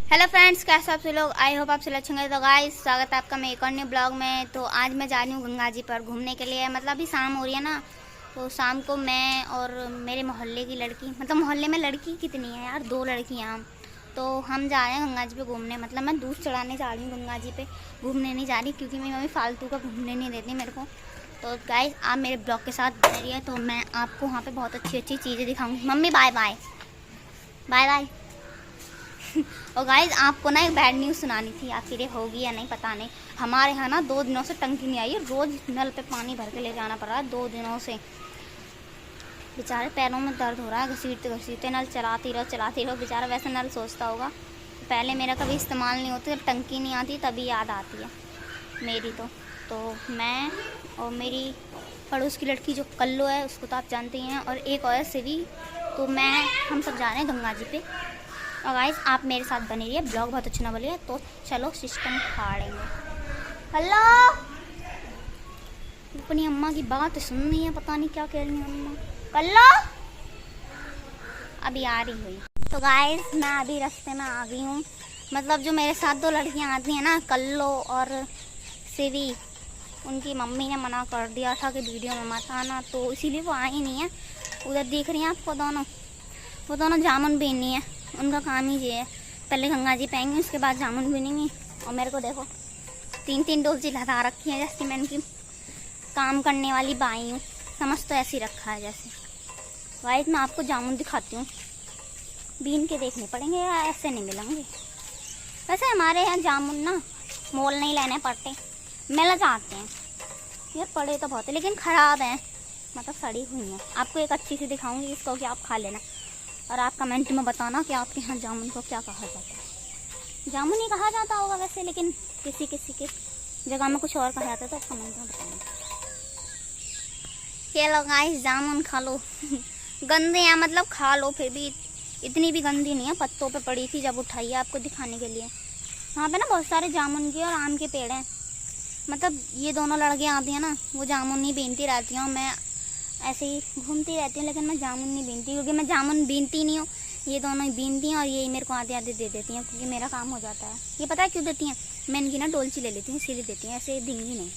Hello friends, कैसे आप सब लोग। आई होप आप सब अच्छे होंगे। तो गाइस, स्वागत है आपका मेरे एक और न्यू ब्लॉग में। तो आज मैं जा रही हूँ गंगा जी पर घूमने के लिए। मतलब अभी शाम हो रही है ना, तो शाम को मैं और मेरे मोहल्ले की लड़की, मतलब मोहल्ले में लड़की कितनी है यार, 2 लड़कियाँ, तो हम जा रहे हैं गंगा जी पे घूमने। मतलब मैं दूध चढ़ाने जा रही हूँ गंगा जी पे, घूमने नहीं जा रही, क्योंकि मेरी मम्मी फालतू का घूमने नहीं देती मेरे को। तो गाइस, आप मेरे ब्लॉग के साथ बने रहिए, तो मैं आपको वहाँ पर बहुत अच्छी अच्छी चीज़ें दिखाऊँगी। Mummy bye bye bye bye. और गाइज, आपको ना एक बैड न्यूज़ सुनानी थी, आखिर ये होगी या नहीं पता नहीं। हमारे यहाँ ना 2 दिनों से टंकी नहीं आई है, रोज़ नल पे पानी भर के ले जाना पड़ रहा है 2 दिनों से। बेचारे पैरों में दर्द हो रहा है, घसीटते घसीटते नल चलाती रहो। बेचारा वैसे नल सोचता होगा पहले मेरा कभी इस्तेमाल नहीं होती, जब टंकी नहीं आती तभी याद आती है मेरी। तो मैं और मेरी पड़ोस की लड़की जो कल्लो है, उसको तो आप जानते ही हैं, और एक और है सिरी। तो हम सब जा रहे हैं गंगा जी पे। और गाइस, आप मेरे साथ बने रहिए, ब्लॉग बहुत अच्छा ना बोलिए। तो चलो सिस्टम फाड़ेंगे। हेलो, अपनी अम्मा की बात सुननी है, पता नहीं क्या कह रही है अम्मा। कल्लो अभी आ रही हुई। तो गाइस, मैं अभी रास्ते में आ गई हूँ। मतलब जो मेरे साथ 2 लड़कियाँ आती हैं ना, कल्लो और सिरी, उनकी मम्मी ने मना कर दिया था कि वीडियो में मत आना, तो इसीलिए वो आई नहीं है। उधर देख रही हैं आपको वो दोनों जामुन बीननी है। उनका काम ही ये है, पहले गंगा जी पाएंगे, उसके बाद जामुन बीनेंगे। और मेरे को देखो 3 डोजी लगा रखी है, जैसे मैं इनकी काम करने वाली बाई हूँ, समझ तो ऐसे ही रखा है जैसे। वाइट, मैं आपको जामुन दिखाती हूँ, बीन के देखने पड़ेंगे या ऐसे नहीं मिलेंगे। वैसे हमारे यहाँ जामुन ना मोल नहीं लेने पड़ते, मिल जाते हैं। ये पड़े तो बहुत है, लेकिन ख़राब हैं, मतलब सड़ी हुई हैं। आपको एक अच्छी सी दिखाऊंगी इसको, कि आप खा लेना, और आप कमेंट में बताना कि आपके यहाँ जामुन को क्या कहा जाता है। जामुन ही कहा जाता होगा वैसे, लेकिन किसी किसी के जगह में कुछ और कहा जाता है, तो कमेंट में बताना। ये लो गाइस, जामुन खा लो। गंदे हैं, मतलब खा लो, फिर भी इतनी भी गंदी नहीं है। पत्तों पे पड़ी थी जब उठाई है आपको दिखाने के लिए। वहाँ पे ना बहुत सारे जामुन के और आम के पेड़ हैं। मतलब ये दोनों लड़कियाँ आती हैं ना, वो जामुन नहीं बीनती रहती हैं, मैं ऐसे ही घूमती रहती हूँ, लेकिन मैं जामुन नहीं बीनती, क्योंकि मैं जामुन बीनती नहीं हूँ। ये दोनों ही बीनती हैं, और ये मेरे को आधे आधे दे देती हैं, क्योंकि मेरा काम हो जाता है। ये पता है क्यों देती हैं? मैं इनकी ना डोलची ले लेती हूँ, इसीलिए देती हैं, ऐसे देंगी नहीं।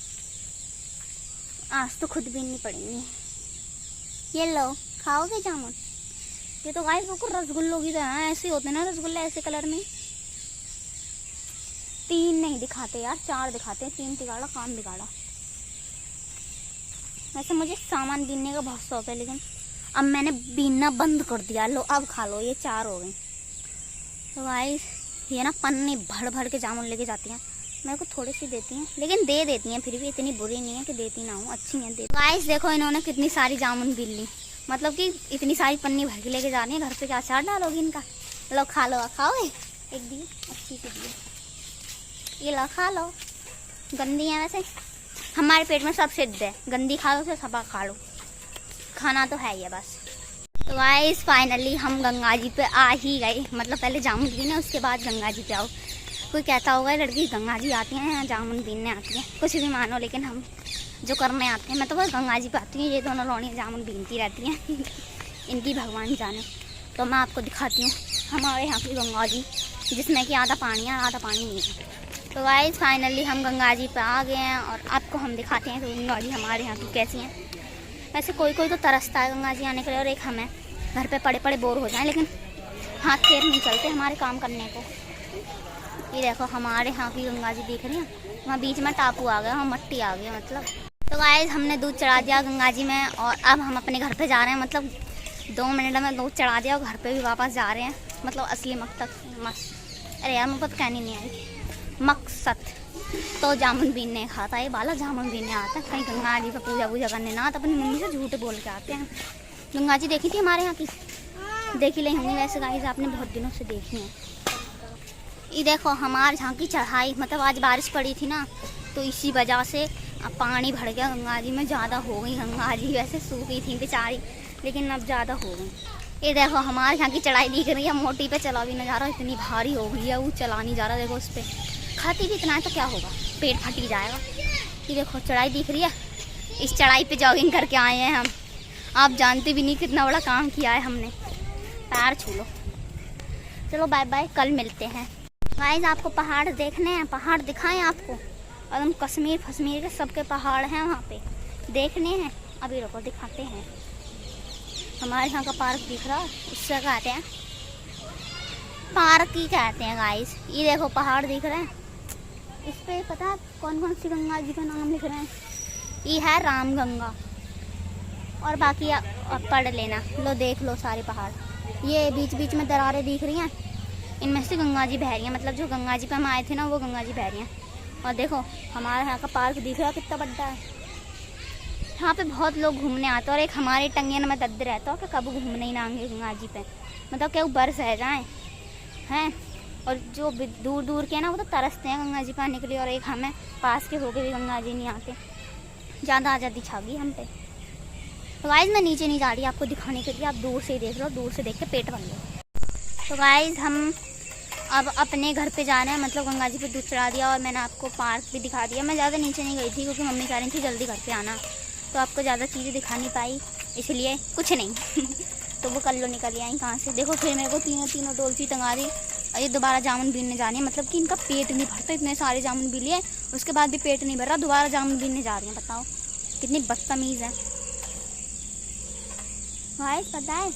आज तो खुद बीननी पड़ेंगी। ये लो, खाओगे जामुन? ये तो गाइस बिल्कुल रसगुल्लों की तरह है, ऐसे होते हैं ना रसगुल्ला, ऐसे कलर में। 3 नहीं दिखाते यार, 4 दिखाते हैं, 3 बिगाड़ा काम बिगाड़ा। वैसे मुझे सामान बीनने का बहुत शौक है, लेकिन अब मैंने बीनना बंद कर दिया। लो अब खा लो, ये 4 हो गई। तो गाइस, ये ना पन्नी भर भर के जामुन लेके जाती हैं, मेरे को थोड़ी सी देती हैं, लेकिन दे देती हैं, फिर भी इतनी बुरी नहीं है कि देती ना हूँ, अच्छी हैं। गाइस देखो, इन्होंने कितनी सारी जामुन बीन ली, मतलब कि इतनी सारी पन्नी भर के लेके जानी है। घर पे क्या अचार डालोगी इनका? लो खा लो, खाओगे? एक दी अच्छी सी दी, ये लो खा लो। गंदी है वैसे, हमारे पेट में सब सिद्ध है, गंदी खा लो से सबा खा लो, खाना तो है ही है बस। तो गाइस, फाइनली हम गंगा जी पे आ ही गए। मतलब पहले जामुन बीने, उसके बाद गंगा जी पे आओ। कोई कहता होगा लड़की गंगा जी आती हैं या जामुन बीनने आती हैं, कुछ भी मानो, लेकिन हम जो करने आते हैं, मैं तो बस गंगा जी पे आती हूँ। ये दोनों लौड़ियाँ जामुन बीनती रहती हैं। इनकी भगवान जाने। तो मैं आपको दिखाती हूँ हमारे यहाँ की गंगा जी, जिसमें कि आधा पानी है आधा पानी नहीं है। तो गाइस, फाइनली हम गंगा जी पे आ गए हैं, और आपको हम दिखाते हैं कि गंगा जी हमारे यहाँ की कैसी हैं। वैसे कोई कोई तो तरसता है गंगा जी आने के लिए, और एक हमें घर पे पड़े पड़े बोर हो जाएं, लेकिन हाथ पैर नहीं चलते हमारे काम करने को। ये देखो हमारे यहाँ की गंगा जी दिख रही है, वहाँ बीच में टापू आ गया, वहाँ मट्टी आ गई मतलब। तो गाइस, हमने दूध चढ़ा दिया गंगा जी में, और अब हम अपने घर पे जा रहे हैं। मतलब 2 मिनट में दूध चढ़ा दिया और घर पे भी वापस जा रहे हैं। मतलब असली अरे यार मुझे कहनी नहीं आई, मकसद तो जामुन बीनने खाता है, बाला जामुन बीनने आता है। कहीं गंगा जी पर पूजा वूजा करने ना आता, अपनी मम्मी से झूठ बोल के आते हैं। गंगा जी देखी थी हमारे यहाँ की? देखी नहीं होंगी वैसे गाइस, आपने बहुत दिनों से देखी है। ये देखो हमारे यहाँ की चढ़ाई, मतलब आज बारिश पड़ी थी ना, तो इसी वजह से अब पानी भर गया गंगा जी में, ज़्यादा हो गई गंगा जी। वैसे सूखी थी बेचारी, लेकिन अब ज़्यादा हो गई। ये देखो हमारे यहाँ की चढ़ाई दिख रही है, मोटी पे चला भी नहीं जा रहा, इतनी भारी हो गई है, वो चला नहीं जा रहा। देखो उस पर खाती भी इतना है तो क्या होगा, पेट फट ही जाएगा। ये देखो चढ़ाई दिख रही है, इस चढ़ाई पे जॉगिंग करके आए हैं हम। आप जानते भी नहीं कितना बड़ा काम किया है हमने। पैर छू लो। चलो बाय बाय, कल मिलते हैं। गाइस आपको पहाड़ देखने हैं, पहाड़ दिखाएं आपको, एकदम कश्मीर फश्मीर के सबके पहाड़ हैं वहाँ पे, देखने हैं। अभी रुको दिखाते हैं। हमारे यहाँ का पार्क दिख रहा है, इससे कहते हैं पार्क ही कहते हैं गाइस। ये देखो पहाड़ दिख रहे हैं, इस पे पता है कौन कौन सी गंगा जी का नाम लिख रहे हैं। ये है राम गंगा, और बाकी आप पढ़ लेना। लो देख लो सारे पहाड़, ये बीच बीच में दरारें दिख रही हैं, इनमें से गंगा जी बह रही हैं। मतलब जो गंगा जी पे हम आए थे ना, वो गंगा जी बह रही हैं। और देखो हमारे यहाँ का पार्क दिख रहा है कितना बड़ा है। यहाँ पे बहुत लोग घूमने आते हैं, और एक हमारे टंगियन में दर्द रहता है कि कब घूमने ही ना आएंगे गंगा जी पे, मतलब क्या बरस रह जाएँ हैं। और जो दूर दूर के हैं ना, वो तो तरसते हैं गंगा जी पे आने के लिए, और एक हमें पास के होके भी गंगा जी नहीं आते। ज़्यादा आज़ादी छा गई हम पे। तो गाइस मैं नीचे नहीं जा रही आपको दिखाने के लिए, आप दूर से ही देख लो, दूर से देख के पेट भर लो। तो गाइस हम अब अपने घर पे जा रहे हैं, मतलब गंगा जी पे दूध चढ़ा दिया, और मैंने आपको पार्क भी दिखा दिया। मैं ज़्यादा नीचे नहीं गई थी क्योंकि मम्मी कह रही थी जल्दी घर पे आना, तो आपको ज़्यादा चीज़ें दिखा नहीं पाई, इसलिए कुछ नहीं तो वो कल लो निकल आई कहाँ से। देखो फिर मेरे को तीनों डोलची टंगा दी, और ये दोबारा जामुन बीनने जानी है। मतलब कि इनका पेट नहीं भरता, इतने सारे जामुन बी लिए उसके बाद भी पेट नहीं भर रहा, दोबारा जामुन बीनने जा रही हैं। बताओ कितनी बदतमीज़ है। भाई पता है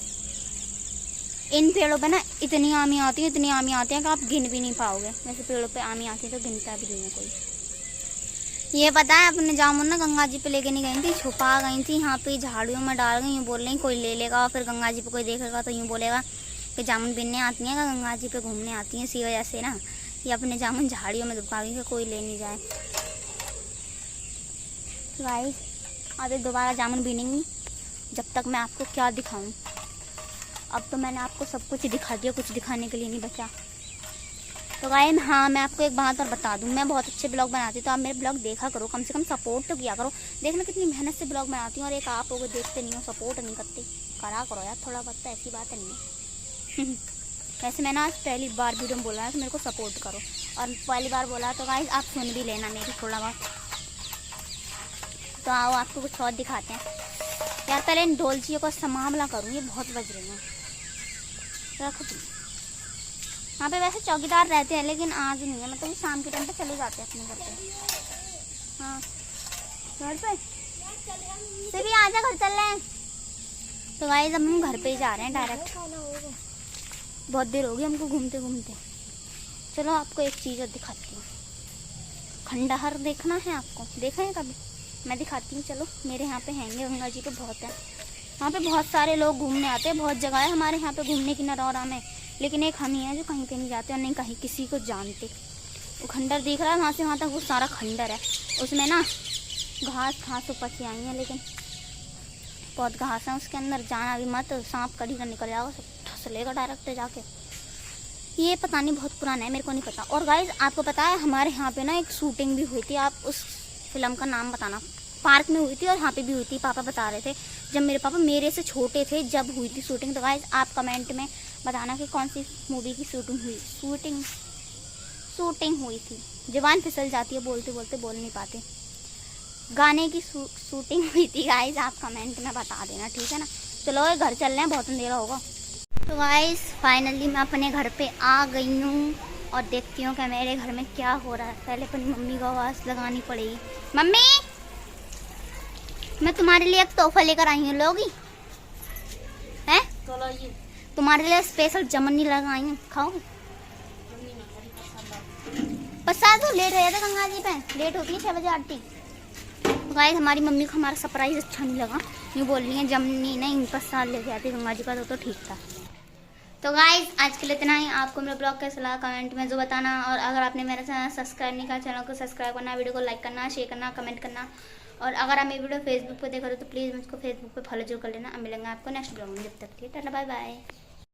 इन पेड़ों पे ना इतनी आमी आती है, इतनी आमी आती है कि आप गिन भी नहीं पाओगे। वैसे पेड़ों पे आमी आती है तो गिनता भी नहीं है कोई। ये पता है अपने जामुन ना गंगा जी पे लेके नहीं गई थी, छुपा गई थी यहाँ पे झाड़ियों में डाल गई। यूँ बोल रही कोई ले लेगा, और फिर गंगा जी पे कोई देखेगा तो यूँ बोलेगा कि जामुन बीनने आती हैं, गंगा जी पे घूमने आती हैं। इसी वजह से ना ये अपने जामुन झाड़ियों में दुबका गई कि कोई ले नहीं जाए। गाइस अब दोबारा जामुन बीनेंगी, जब तक मैं आपको क्या दिखाऊं। अब तो मैंने आपको सब कुछ दिखा दिया, कुछ दिखाने के लिए नहीं बचा। तो गाइस हाँ मैं आपको एक बात और बता दूं, मैं बहुत अच्छे ब्लॉग बनाती हूँ, तो आप मेरे ब्लॉग देखा करो, कम से कम सपोर्ट तो किया करो। देखना कितनी मेहनत से ब्लॉग बनाती हूँ, और एक आप लोग देखते नहीं हो, सपोर्ट नहीं करते। करा करो यार थोड़ा बहुत, ऐसी बात नहीं है वैसे मैंने आज पहली बार वीडियो में बोला है तो मेरे को सपोर्ट करो, और पहली बार बोला तो गाइस आप सुन भी लेना मेरी थोड़ा बहुत। तो आओ आपको कुछ और दिखाते हैं यार। पहले इन डोलचियों का समामला करूँ, ये बहुत बज रही हैं। रख दूँ यहाँ पे वैसे चौकीदार रहते हैं, लेकिन आज नहीं है, मतलब शाम के टाइम पे चले जाते हैं अपने घर पे। हाँ घर पे से भी आजा, घर चल रहे हैं। तो गाइस अब हम घर पे ही जा रहे हैं डायरेक्ट, बहुत देर हो गई हमको घूमते घूमते। चलो आपको एक चीज़ और दिखाती हूँ। खंडहर देखना है आपको, देखा है कभी? मैं दिखाती हूँ, चलो मेरे यहाँ पे हैंगे गंगा जी पे बहुत है। वहाँ पे बहुत सारे लोग घूमने आते हैं, बहुत जगह है हमारे यहाँ पे घूमने की नरौरा में, लेकिन एक हम ही हैं जो कहीं पे नहीं जाते और नहीं कहीं किसी को जानते। वो खंडर दिख रहा है वहाँ से वहाँ तक, वो सारा खंडर है। उसमें ना घास ऊपर से आई है, लेकिन बहुत घास है, उसके अंदर जाना भी मत, सांप कड़ी का निकल जाओ, सब ठस लेगा डायरेक्ट जाके। ये पता नहीं बहुत पुराना है, मेरे को नहीं पता। और गाइज आपको पता है हमारे यहाँ पे ना एक शूटिंग भी हुई थी, आप उस फिल्म का नाम बताना। पार्क में हुई थी और यहाँ पे भी हुई थी, पापा बता रहे थे। जब मेरे पापा मेरे से छोटे थे जब हुई थी शूटिंग। तो गाइज आप कमेंट में बताना कि कौन सी मूवी की शूटिंग हुई थी। जुबान फिसल जाती है बोलते बोलते, बोल नहीं पाते। गाने की शूटिंग हुई थी गाइज, आप कमेंट में बता देना, ठीक है ना। चलो घर चल रहे हैं, बहुत अंधेरा होगा। तो गाइज फाइनली मैं अपने घर पे आ गई हूँ, और देखती हूँ कि मेरे घर में क्या हो रहा है। पहले अपनी मम्मी को आवाज़ लगानी पड़ेगी। मम्मी मैं तुम्हारे लिए एक तोहफा लेकर आई हूँ, लोगी हैं? तुम्हारे लिए स्पेशल जामुन लगाई हूँ, खाओगी? पसा तो लेट हो था गंगा जी पे, लेट होती है 6 बजे आरती। तो गाइस हमारी मम्मी को हमारा सरप्राइज अच्छा नहीं लगा, यूँ बोल रही है जमनी नहीं पसा लेके आती गंगा जी का, तो ठीक था। तो गाइस आज के लिए इतना ही। आपको मेरा ब्लॉग कैसा लगा कमेंट में जो बताना, और अगर आपने मेरा चैनल सब्सक्राइब नहीं किया, चैनल को सब्सक्राइब करना, वीडियो को लाइक करना, शेयर करना, कमेंट करना। और अगर आप मेरी वीडियो फेसबुक पे देख रहे हो तो प्लीज़ मुझको फेसबुक पे फॉलो जरूर कर लेना। अब मिलेंगे आपको नेक्स्ट ब्लॉग में, जब तक के टाटा बाय बाय।